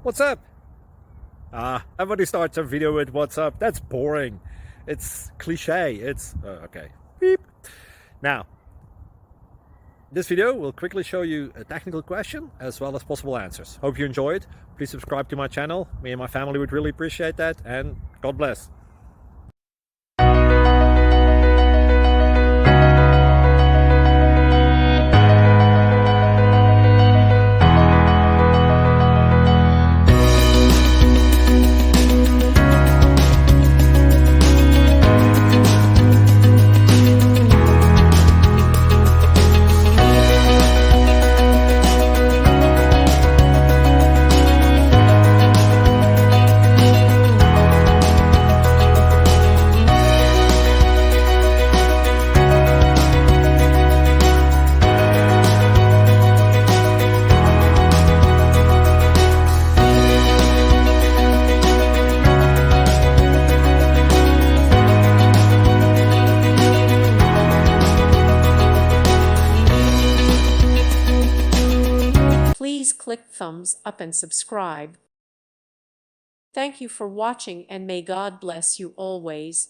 What's up? Everybody starts a video with what's up. That's boring. It's cliche. It's okay. Beep. Now, this video will quickly show you a technical question as well as possible answers. Hope you enjoy it. Please subscribe to my channel. Me and my family would really appreciate that, and God bless. Please click thumbs up and subscribe. Thank you for watching, and may God bless you always.